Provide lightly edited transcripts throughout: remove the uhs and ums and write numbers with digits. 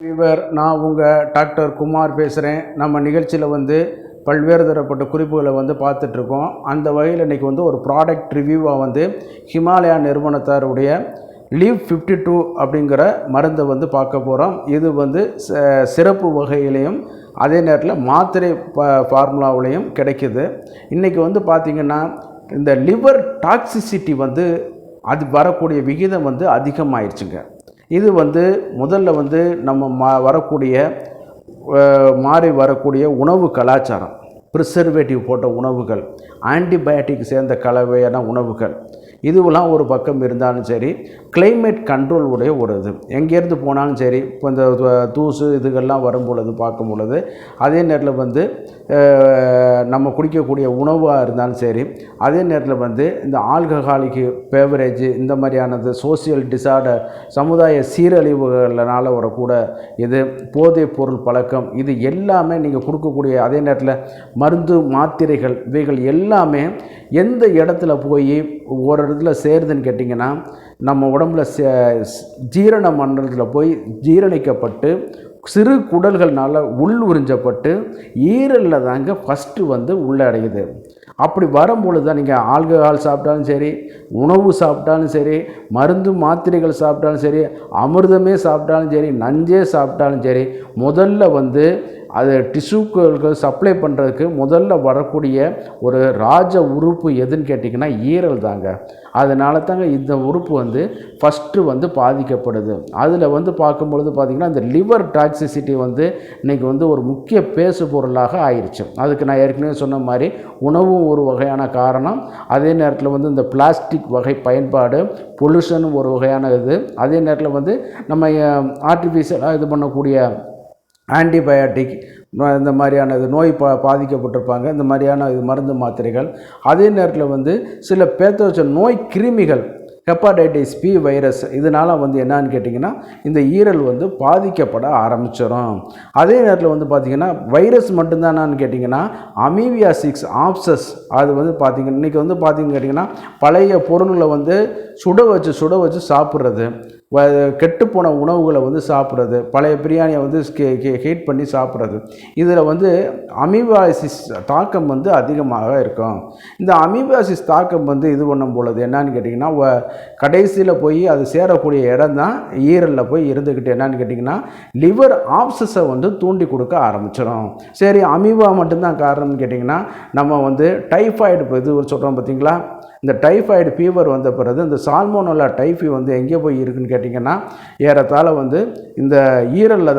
இவர் நான் உங்கள் டாக்டர் குமார் பேசுகிறேன். நம்ம நிகழ்ச்சியில் பல்வேறு தரப்பட்ட குறிப்புகளை பார்த்துட்ருக்கோம். அந்த வகையில் இன்றைக்கி ஒரு ப்ராடக்ட் ரிவ்யூவாக ஹிமாலயா நிறுவனத்தாருடைய லீவ் 52 அப்படிங்கிற மருந்தை பார்க்க போகிறோம். இது சிறப்பு வகையிலையும் அதே நேரத்தில் மாத்திரை ஃபார்முலாவிலையும் கிடைக்கிது. இன்றைக்கி பார்த்திங்கன்னா இந்த லிவர் டாக்ஸிசிட்டி அது வரக்கூடிய விகிதம் அதிகமாகிடுச்சுங்க. இது முதல்ல நம்ம வரக்கூடிய மாறி வரக்கூடிய உணவு கலாச்சாரம், ப்ரிசர்வேட்டிவ் போட்ட உணவுகள், ஆன்டிபயோட்டிக் சேர்ந்த கலவையான உணவுகள், இதுவெல்லாம் ஒரு பக்கம் இருந்தாலும் சரி, கிளைமேட் கண்ட்ரோல் உடைய ஒரு இது எங்கேருந்து போனாலும் சரி, இப்போ இந்த தூசு இதுகள்லாம் வரும் பொழுது பார்க்கும் பொழுது அதே நேரத்தில் நம்ம குடிக்கக்கூடிய உணவாக இருந்தாலும் சரி, அதே நேரத்தில் இந்த ஆல்கஹாலிக் பேவரேஜ் இந்த மாதிரியானது, சோசியல் டிசார்டர் சமுதாய சீரழிவுகளால் வரக்கூட இது, போதைப் பொருள் பழக்கம், இது எல்லாமே நீங்கள் கொடுக்கக்கூடிய அதே நேரத்தில் மருந்து மாத்திரைகள் இவைகள் எல்லாமே எந்த இடத்துல போய் ஒரு இடத்துல சேருதுன்னு கேட்டிங்கன்னா நம்ம உடம்புல ஜீரண மண்டலத்தில் போய் ஜீரணிக்கப்பட்டு சிறு குடல்கள்னால் உள் உறிஞ்சப்பட்டு ஈரலில் தாங்க ஃபஸ்ட்டு உள்ளடையுது. அப்படி வரும்பொழுது தான் நீங்கள் ஆல்கஹால் சாப்பிட்டாலும் சரி, உணவு சாப்பிட்டாலும் சரி, மருந்து மாத்திரைகள் சாப்பிட்டாலும் சரி, அமிர்தமே சாப்பிட்டாலும் சரி, நஞ்சே சாப்பிட்டாலும் சரி, முதல்ல அது டிஷ்யூக்கு சப்ளை பண்ணுறதுக்கு முதல்ல வரக்கூடிய ஒரு ராஜ உறுப்பு எதுன்னு கேட்டிங்கன்னா ஈரல் தாங்க. அதனால தாங்க இந்த உறுப்பு ஃபஸ்ட்டு பாதிக்கப்படுது. அதில் பார்க்கும்பொழுது பார்த்திங்கன்னா இந்த லிவர் டாக்ஸிசிட்டி இன்றைக்கி ஒரு முக்கிய பேசு பொருளாக ஆயிடுச்சு. அதுக்கு நான் ஏற்கனவே சொன்ன மாதிரி உணவும் ஒரு வகையான காரணம், அதே நேரத்தில் இந்த பிளாஸ்டிக் வகை பயன்பாடு, பொல்யூஷன் ஒரு வகையான இது, அதே நேரத்தில் நம்ம ஆர்டிஃபிஷியலாக இது பண்ணக்கூடிய ஆன்டிபயோட்டிக் இந்த மாதிரியான இது நோய் பாதிக்கப்பட்டிருப்பாங்க, இந்த மாதிரியான இது மருந்து மாத்திரைகள், அதே நேரத்தில் சில பேத்தோஜன் நோய் கிருமிகள், ஹெப்பாடைட்டிஸ் பி வைரஸ், இதனால் என்னன்னு கேட்டிங்கன்னா இந்த ஈரல் பாதிக்கப்பட ஆரம்பிச்சிடும். அதே நேரத்தில் பார்த்திங்கன்னா வைரஸ் மட்டும்தானான்னு கேட்டிங்கன்னா அமீபியாசிக்ஸ் ஆப்சஸ் அது பார்த்திங்கன்னா இன்றைக்கி பார்த்திங்கன்னு கேட்டிங்கன்னா பழைய பொருள்களை சுட வச்சு சாப்பிட்றது, கெட்டுப்போன உணவுகளை சாப்பிட்றது, பழைய பிரியாணியை ஹீட் பண்ணி சாப்பிட்றது, இதில் அமீபாசிஸ் தாக்கம் அதிகமாக இருக்கும். இந்த அமீபாசிஸ் தாக்கம் இது பண்ணும் பொழுது என்னன்னு கேட்டிங்கன்னா கடைசியில் போய் அது சேரக்கூடிய இடம் தான் ஈரலில் போய் இருந்துக்கிட்டு என்னன்னு கேட்டிங்கன்னா லிவர் ஆப்சஸை தூண்டி கொடுக்க ஆரம்பிச்சிடும். சரி, அமீபா மட்டும்தான் காரணம்னு கேட்டிங்கன்னா நம்ம டைஃபாய்டு இது சொல்கிறோம் பார்த்திங்களா, இந்த டைஃபாய்டு ஃபீவர் வந்த பிறகு இந்த சால்மோனல்லா டைஃபி எங்கே போய் இருக்குதுன்னு கேட்டிங்கன்னா ஏறத்தாழ இந்த ஈரலில்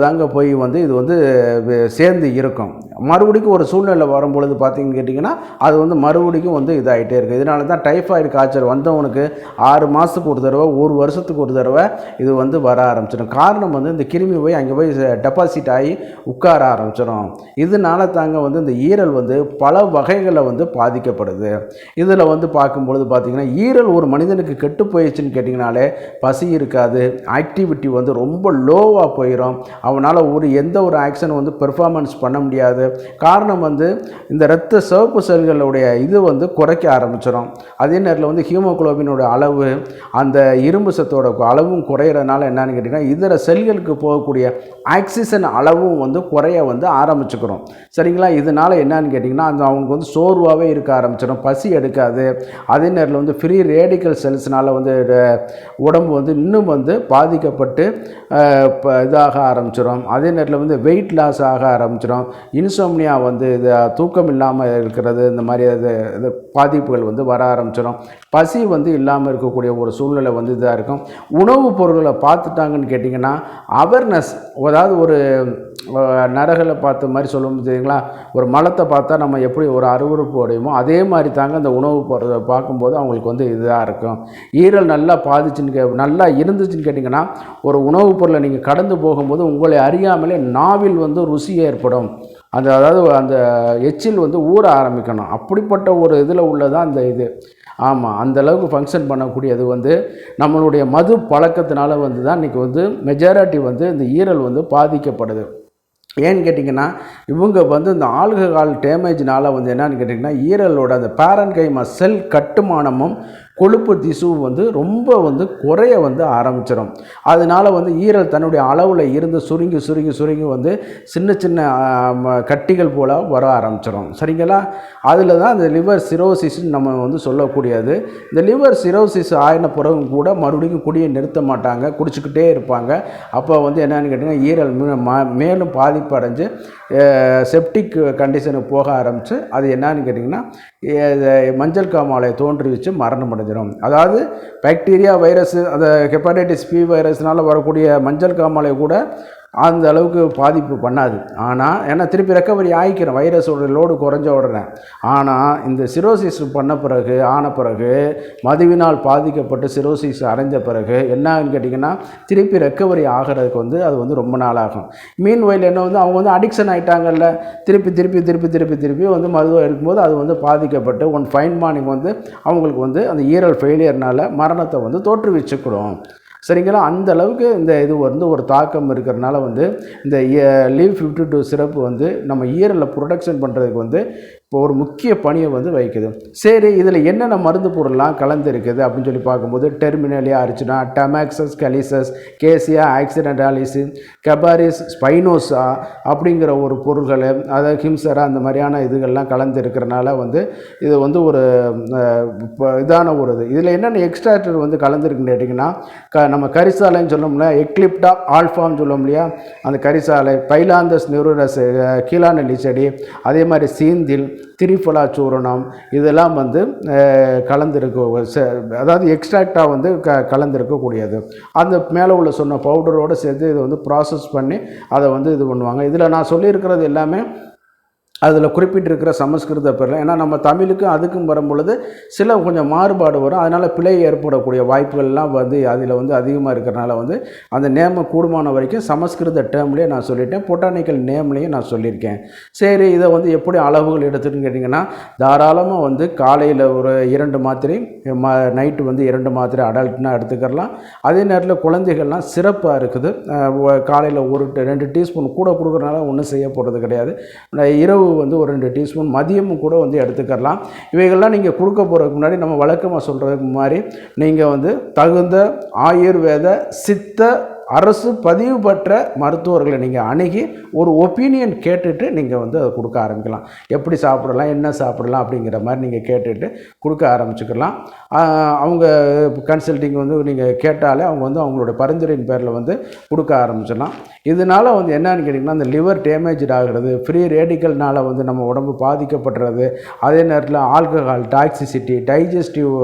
தாங்க போய் இது சேர்ந்து இருக்கும். மறுபடிக்கும் ஒரு சூழ்நிலை வரும்பொழுது பார்த்திங்கன்னு கேட்டிங்கன்னா அது மறுபடிக்கும் இதாகிட்டே இருக்குது. இதனால தான் டைஃபாய்டு காய்ச்சல் வந்தவனுக்கு 6 மாதத்துக்கு ஒரு தடவை, 1 வருஷத்துக்கு ஒரு தடவை இது வர ஆரம்பிச்சிடும். காரணம் இந்த கிருமி போய் அங்கே போய் டெபாசிட் ஆகி உட்கார ஆரம்பிச்சிடும். இதனால தாங்க இந்த ஈரல் பல வகைகளில் பாதிக்கப்படுது. இதில் பார்க்கும்பொழுது பார்த்திங்கன்னா ஈரல் ஒரு மனிதனுக்கு கெட்டு போயிடுச்சுன்னு கேட்டிங்கனாலே பசி இருக்காது, ஆக்டிவிட்டி ரொம்ப லோவாக போய் அவனால் எந்த ஒரு ஆக்ஷன் பெர்ஃபார்மன்ஸ் பண்ண முடியாது. காரணம் இந்த இரத்த சிவப்பு செல்களுடைய இது குறைக்க ஆரம்பிச்சிடும். அதே நேரத்தில் ஹீமோகுளோபினோட அளவு, அந்த இரும்பு சத்தோட அளவும் குறையிறதுனால என்னன்னு கேட்டிங்கன்னா இதர செல்களுக்கு போகக்கூடிய ஆக்சிஜன் அளவும் குறைய ஆரம்பிச்சுக்கிறோம். சரிங்களா? இதனால் என்னன்னு கேட்டிங்கன்னா அவங்களுக்கு சோர்வாகவே இருக்க ஆரம்பிச்சிடும், பசி எடுக்காது. அதே நேரத்தில் ஃப்ரீ ரேடிக்கல் செல்ஸ்னால் உடம்பு இன்னும் பாதிக்கப்பட்டு இதாக ஆரம்பிச்சிடும். அதே நேரத்தில் வெயிட் லாஸ் ஆக ஆரம்பிச்சிடும். இன்சோம்னியா இது தூக்கம் இல்லாமல் இருக்கிறது, இந்த மாதிரி இது பாதிப்புகள் வர ஆரம்பிச்சிடும். பசி இல்லாமல் இருக்கக்கூடிய ஒரு சூழ்நிலை இதாக இருக்கும். உணவுப் பொருட்களை பார்த்துட்டாங்கன்னு கேட்டிங்கன்னா அவேர்னஸ், அதாவது ஒரு நரகளை பார்த்த மாதிரி சொல்லும் தெரியுங்களா, ஒரு மலத்தை பார்த்தா நம்ம எப்படி ஒரு அருவருப்பு அடையுமோ அதே மாதிரி தாங்க அந்த உணவு பொருளை பார்க்கும்போது அவங்களுக்கு இதாக இருக்கும். ஈரல் நல்லா நல்லா இருந்துச்சுன்னு கேட்டிங்கன்னா ஒரு உணவுப் பொருளை நீங்கள் கடந்து போகும்போது உங்களை அறியாமலே நாவில் ருசி ஏற்படும். அதாவது அந்த எச்சில் ஊற ஆரம்பிக்கணும். அப்படிப்பட்ட ஒரு இதில் உள்ளதான் அந்த இது. ஆமாம், அந்தளவுக்கு ஃபங்க்ஷன் பண்ணக்கூடியது நம்மளுடைய மது பழக்கத்தினால தான் இன்றைக்கி மெஜாரிட்டி இந்த ஈரல் பாதிக்கப்படுது. ஏன்னு கேட்டிங்கன்னா இவங்க இந்த ஆல்கஹால் டேமேஜ்னால் என்னன்னு கேட்டிங்கன்னா ஈரலோட அந்த பேரன்கைமா செல் கட்டுமானமும் கொழுப்பு திசு வந்து ரொம்ப வந்து குறைய வந்து ஆரம்பிச்சிடும். அதனால் வந்து ஈரல் தன்னுடைய அளவில் இருந்து சுருங்கி சுருங்கி சுருங்கி வந்து சின்ன சின்ன கட்டிகள் போல் வர ஆரம்பிச்சிடும். சரிங்களா? அதில் தான் இந்த லிவர் சிரோசிஸ்ன்னு நம்ம வந்து சொல்லக்கூடியது. இந்த லிவர் சிரோசிஸ் ஆயின பிறகு கூட மறுபடியும் குடியை நிறுத்த மாட்டாங்க, குடிச்சிக்கிட்டே இருப்பாங்க. அப்போ வந்து என்னென்னு கேட்டிங்கன்னா ஈரல் மேலும் பாதிப்பு அடைஞ்சு செப்டிக் கண்டிஷனுக்கு போக ஆரம்பித்து அது என்னன்னு கேட்டிங்கன்னா மஞ்சள் காமாலை தோன்றுவிச்சு மரணம் அடைஞ்சிடும். அதாவது பாக்டீரியா வைரஸ் அந்த ஹெப்படைட்டிஸ் பி வைரஸ்னால் வரக்கூடிய மஞ்சள் காமாலை கூட அந்த அளவுக்கு பாதிப்பு பண்ணாது. ஆனால் ஏன்னா திருப்பி ரெக்கவரி ஆகிக்கிறேன் வைரஸோட லோடு குறைஞ்ச உடனே. ஆனால் இந்த சிரோசிஸ் ஆன பிறகு மதுவினால் பாதிக்கப்பட்டு சிரோசிஸ் அடைஞ்ச பிறகு என்னன்னு கேட்டிங்கன்னா திருப்பி ரெக்கவரி ஆகிறதுக்கு வந்து அது வந்து ரொம்ப நாள் ஆகும். மீன் வயல் என்ன வந்து அவங்க வந்து அடிக்ஷன் ஆகிட்டாங்கல்ல, திருப்பி வந்து மதுவை இருக்கும்போது அது வந்து பாதிக்கப்பட்டு ஒன் ஃபைன் மார்னிங் வந்து அவங்களுக்கு வந்து அந்த ஈரல் ஃபெயிலியர்னால் மரணத்தை வந்து தோற்றுவிச்சுக்கிடும். சரிங்களா? அந்த அளவுக்கு இந்த இது வந்து ஒரு தாக்கம் இருக்கிறதுனால வந்து இந்த லீவ் 52 சிரப்பு வந்து நம்ம ஈரலில் ப்ரொடக்ஷன் பண்ணுறதுக்கு வந்து இப்போ ஒரு முக்கிய பணியை வந்து வைக்குது. சரி, இதில் என்னென்ன மருந்து பொருள்லாம் கலந்து இருக்குது அப்படின்னு சொல்லி பார்க்கும்போது டெர்மினலியா அரிச்சினா, டெமாக்சஸ் கலிசஸ், கேசியா ஆக்சிடென்டாலிஸ், கபாரிஸ் ஸ்பைனோசா அப்படிங்கிற ஒரு பொருள்கள், அதாவது ஹிம்சரா அந்த மாதிரியான இதுகள்லாம் கலந்து இருக்கிறனால வந்து இது வந்து ஒரு இதான ஒரு இது. இதில் என்னென்ன எக்ஸ்ட்ராக்டர் வந்து கலந்துருக்குன்னு கேட்டிங்கன்னா நம்ம கரிசாலைன்னு சொல்லோம்ல, எக்லிப்டா ஆல்ஃபான்னு சொல்லுவோம் இல்லையா, அந்த கரிசாலை, பைலாந்தஸ் நியூரஸ், கீழாநெல்லி செடி, அதே மாதிரி சீந்தில், திரிஃபலா சூரணம் இதெல்லாம் வந்து கலந்துருக்க, அதாவது எக்ஸ்ட்ராக்டாக வந்து கலந்துருக்கக்கூடியது. அந்த மேலே உள்ள சொன்ன பவுடரோடு சேர்த்து இதை வந்து ப்ராசஸ் பண்ணி அதை வந்து இது பண்ணுவாங்க. இதில் நான் சொல்லியிருக்கிறது எல்லாமே அதில் குறிப்பிட்டிருக்கிற சமஸ்கிருத பேரில், ஏன்னா நம்ம தமிழுக்கும் அதுக்கும் வரும்பொழுது சில கொஞ்சம் மாறுபாடு வரும். அதனால் பிழை ஏற்படக்கூடிய வாய்ப்புகள்லாம் வந்து அதில் வந்து அதிகமாக இருக்கிறனால வந்து அந்த நேமை கூடுமான வரைக்கும் சமஸ்கிருத டேர்ம்லேயே நான் சொல்லிட்டேன், பொட்டானிக்கல் நேம்லேயும் நான் சொல்லியிருக்கேன். சரி, இதை வந்து எப்படி அளவுகள் எடுத்துகிட்டுன்னு கேட்டிங்கன்னா தாராளமாக வந்து காலையில் ஒரு 2 மாத்திரை, நைட்டு வந்து 2 மாத்திரை அடல்ட்னா எடுத்துக்கலாம். அதே நேரத்தில் குழந்தைகள்லாம் சிறப்பாக இருக்குது. காலையில் 2 டீஸ்பூன் கூட கொடுக்குறதுனால ஒன்றும் செய்ய போகிறது கிடையாது. இரவு வந்து ஒரு 2 டீஸ்பூன், மதியமும் கூட வந்து எடுத்துக்கலாம். இவைகள்லாம் நீங்கள் கொடுக்க போகிறதுக்கு முன்னாடி நம்ம வழக்கமாக சொல்கிறதுக்கு மாதிரி நீங்கள் வந்து தகுந்த ஆயுர்வேத சித்த அரசு பதிவு பெற்ற மருத்துவர்களை நீங்கள் அணுகி ஒரு ஒப்பீனியன் கேட்டுட்டு நீங்கள் வந்து அதை கொடுக்க ஆரம்பிக்கலாம். எப்படி சாப்பிடலாம், என்ன சாப்பிடலாம் அப்படிங்கிற மாதிரி நீங்கள் கேட்டுட்டு கொடுக்க ஆரம்பிச்சுக்கலாம். அவங்க கன்சல்டிங் வந்து நீங்கள் கேட்டாலே அவங்க வந்து அவங்களோட பரிந்துரையின் பேரில் வந்து கொடுக்க ஆரம்பிச்சிடலாம். இதனால் வந்து என்னன்னு கேட்டிங்கன்னா அந்த லிவர் டேமேஜ் ஆகிறது, ஃப்ரீ ரேடிக்கல்னால் வந்து நம்ம உடம்பு பாதிக்கப்படுறது, அதே நேரத்தில் ஆல்கஹால் டாக்ஸிசிட்டி, டைஜஸ்டிவ்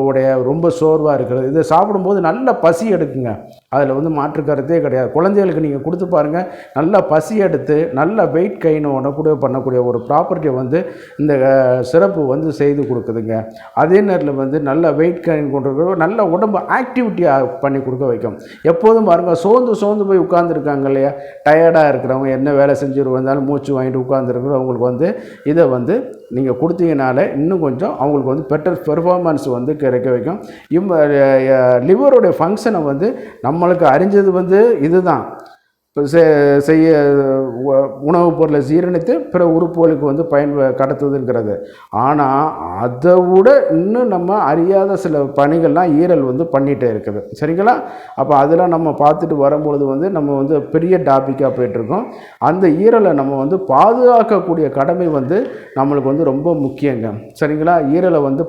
உடைய ரொம்ப சோர்வாக இருக்கிறது. இதை சாப்பிடும்போது நல்ல பசி எடுக்குங்க, அதில் வந்து மாற்று கருத்தே கிடையாது. குழந்தைகளுக்கு நீங்கள் கொடுத்து பாருங்கள், நல்லா பசி எடுத்து நல்ல வெயிட் கெயின் பண்ணக்கூடிய ஒரு ப்ராப்பர்ட்டியை வந்து இந்த சிறப்பு வந்து செய்து கொடுக்குதுங்க. அதே நேரத்தில் வந்து நல்ல வெயிட் கெயின் கொண்டு நல்ல உடம்பு ஆக்டிவிட்டியாக பண்ணி கொடுக்க வைக்கும். எப்போதும் பாருங்கள், சோர்ந்து போய் உட்கார்ந்துருக்காங்க இல்லையா, டயர்டாக இருக்கிறவங்க, என்ன வேலை செஞ்சுட்டு வந்தாலும் மூச்சு வாங்கிட்டு உட்கார்ந்துருக்குறோம், அவங்களுக்கு வந்து இதை வந்து நீங்கள் கொடுத்தீங்கனால இன்னும் கொஞ்சம் அவங்களுக்கு வந்து பெட்டர் பெர்ஃபார்மன்ஸ் வந்து கிடைக்க வைக்கும். லிவருடைய ஃபங்க்ஷனை வந்து நம்மளுக்கு அறிஞ்சது வந்து இதுதான், செய்ய உணவுப் பொருளை ஜீரணித்து பிற உறுப்புகளுக்கு வந்து கடத்துதுங்கிறது. ஆனால் அதை விட இன்னும் நம்ம அறியாத சில பணிகள்லாம் ஈரல் வந்து பண்ணிகிட்டே இருக்குது. சரிங்களா? அப்போ அதெல்லாம் நம்ம பார்த்துட்டு வரும்பொழுது வந்து நம்ம வந்து பெரிய டாப்பிக்காக போய்ட்டுருக்கோம். அந்த ஈரலை நம்ம வந்து பாதுகாக்கக்கூடிய கடமை வந்து நம்மளுக்கு வந்து ரொம்ப முக்கியங்க. சரிங்களா? ஈரலை வந்து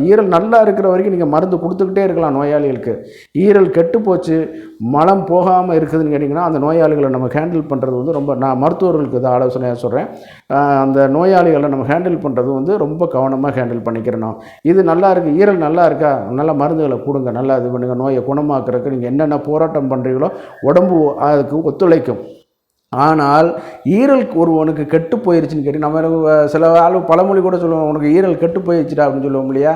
ஈரல் நல்லா இருக்கிற வரைக்கும் நீங்கள் மருந்து கொடுத்துக்கிட்டே இருக்கலாம் நோயாளிகளுக்கு. ஈரல் கெட்டுப்போச்சு, மலம் போகாமல் இருக்குதுன்னு கேட்டிங்கன்னா அந்த நோயாளிகளை நம்ம ஹேண்டில் பண்ணுறது வந்து ரொம்ப, நான் மருத்துவர்களுக்கு இதை ஆலோசனையாக சொல்கிறேன், அந்த நோயாளிகளை நம்ம ஹேண்டில் பண்ணுறது வந்து ரொம்ப கவனமாக ஹேண்டில் பண்ணிக்கிறணும். இது நல்லா இருக்குது, ஈரல் நல்லா இருக்கா, நல்ல மருந்துகளை கொடுங்க, நல்லா இது பண்ணுங்கள், நோயை குணமாக்குறதுக்கு நீங்கள் என்னென்ன போராட்டம் பண்ணுறீங்களோ உடம்பு அதுக்கு ஒத்துழைக்கும். ஆனால் ஈரல் ஒருவனுக்கு கெட்டு போயிருச்சுன்னு கேட்டு நம்ம சில பழமொழி கூட சொல்லுவோம், உனக்கு ஈரல் கெட்டு போயிடுச்சுடா அப்படின்னு சொல்லுவோம் இல்லையா,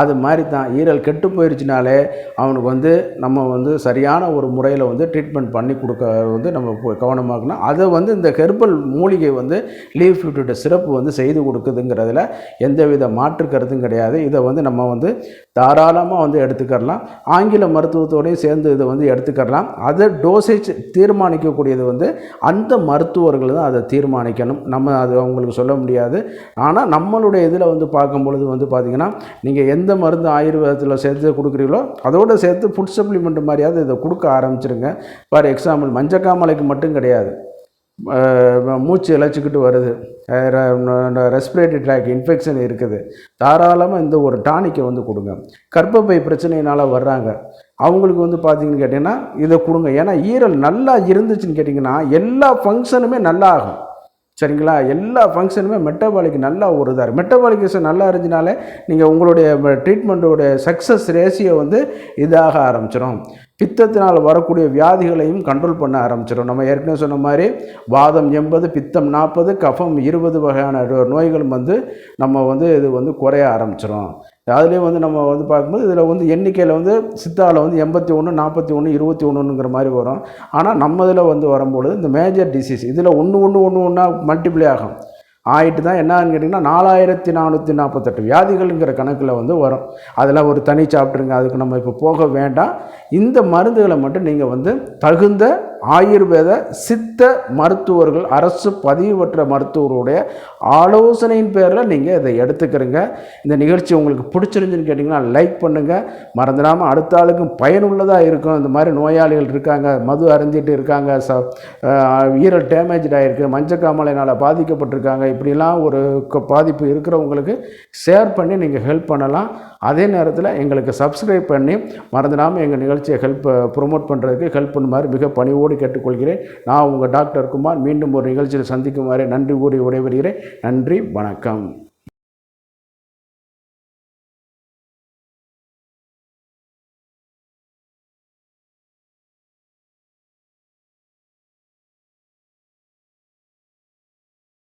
அது மாதிரி தான் ஈரல் கெட்டு போயிருச்சுனாலே அவனுக்கு வந்து நம்ம வந்து சரியான ஒரு முறையில் வந்து ட்ரீட்மெண்ட் பண்ணி கொடுக்க வந்து நம்ம கவனமாகணும். அதை வந்து இந்த ஹெர்பல் மூலிகை வந்து லீவ் 52 சிறப்பு வந்து செய்து கொடுக்குதுங்கிறதுல எந்தவித மாற்று கருத்தும் கிடையாது. இதை வந்து நம்ம வந்து தாராளமாக வந்து எடுத்துக்கலாம். ஆங்கில மருத்துவத்தோடையும் சேர்ந்து இதை வந்து எடுத்துக்கலாம். அதை டோசேஜ் தீர்மானிக்கக்கூடியது வந்து அந்த மருத்துவர்கள் தான் அதை தீர்மானிக்கணும். நம்ம அது அவங்களுக்கு சொல்ல முடியாது. ஆனால் நம்மளுடைய இதில் வந்து பார்க்கும்பொழுது வந்து பார்த்திங்கன்னா, நீங்கள் எந்த மருந்து ஆயுர்வேதத்தில் சேர்த்து கொடுக்குறீங்களோ அதோடு சேர்த்து ஃபுட் சப்ளிமெண்ட் மாதிரியாவது இதை கொடுக்க ஆரம்பிச்சிருங்க. ஃபார் எக்ஸாம்பிள் மஞ்சக்காமலைக்கு மட்டும் கிடையாது, மூச்சு இழைச்சிக்கிட்டு வருது, ரெஸ்பிரேட்டரி ட்ராக் இன்ஃபெக்ஷன் இருக்குது, தாராளமாக இந்த ஒரு டானிக்கை வந்து கொடுங்க. கர்ப்பப்பை பிரச்சனையினால் வர்றாங்க, அவங்களுக்கு வந்து பார்த்தீங்கன்னு கேட்டிங்கன்னா இதை கொடுங்க. ஏன்னா ஈரல் நல்லா இருந்துச்சுன்னு கேட்டிங்கன்னா எல்லா ஃபங்க்ஷனுமே நல்லா ஆகும். சரிங்களா? எல்லா ஃபங்க்ஷனுமே மெட்டபாலிக் நல்லா ஒரு இதாக இருக்கும். மெட்டபாலிகேஷன் நல்லா இருந்துச்சுனாலே நீங்கள் உங்களுடைய ட்ரீட்மெண்ட்டோடைய சக்ஸஸ் ரேஷியோ வந்து இதாக ஆரம்பிச்சிடும். பித்தத்தினால் வரக்கூடிய வியாதிகளையும் கண்ட்ரோல் பண்ண ஆரம்பிச்சிடும். நம்ம ஏற்கனவே சொன்ன மாதிரி வாதம் 80, பித்தம் 40, கஃபம் 20 வகையான நோய்கள் வந்து நம்ம வந்து இது வந்து குறைய ஆரம்பிச்சிடும். அதுலேயும் வந்து நம்ம வந்து பார்க்கும்போது இதில் வந்து எண்ணிக்கையில் வந்து சித்தாவில் வந்து 81, 41, 21ங்கிற மாதிரி வரும். ஆனால் நம்ம இதில் வந்து வரும்பொழுது இந்த மேஜர் டிசீஸ் இதில் ஒன்றா மல்டிப்ளை ஆகும். ஆகிட்டு தான் என்னன்னு கேட்டிங்கன்னா 4448 வியாதிகள்ங்கிற கணக்கில் வந்து வரும். அதில் ஒரு தனி சாப்பிட்ருங்க, அதுக்கு நம்ம இப்போ போக வேண்டாம். இந்த மருந்துகளை மட்டும் நீங்கள் வந்து தகுந்த ஆயுர்வேத சித்த மருத்துவர்கள், அரசு பதிவு பெற்ற மருத்துவருடைய ஆலோசனையின் பேரில் நீங்கள் இதை எடுத்துக்கிறீங்க. இந்த நிகழ்ச்சி உங்களுக்கு பிடிச்சிருந்துன்னு கேட்டிங்கன்னா லைக் பண்ணுங்கள். மறந்துடாமல் அடுத்த ஆளுக்கும் பயனுள்ளதாக இருக்கும். இந்த மாதிரி நோயாளிகள் இருக்காங்க, மது அருந்திட்டு இருக்காங்க, ஈரல் டேமேஜ் ஆகிருக்கு, மஞ்சக்காமலைனால் பாதிக்கப்பட்டிருக்காங்க, இப்படிலாம் ஒரு பாதிப்பு இருக்கிறவங்களுக்கு ஷேர் பண்ணி நீங்கள் ஹெல்ப் பண்ணலாம். அதே நேரத்தில் எங்களுக்கு சப்ஸ்கிரைப் பண்ணி மறந்துடாமல் எங்கள் நிகழ்ச்சியை ப்ரொமோட் பண்ணுறதுக்கு ஹெல்ப் பண்ணுமாறு மிக பணிவோடு கேட்டுக்கொள்கிறேன். நான் உங்கள் டாக்டர் குமார். மீண்டும் ஒரு நிகழ்ச்சியில் சந்திக்குமாறு நன்றி கூறி விடைபெறுகிறேன். நன்றி, வணக்கம்.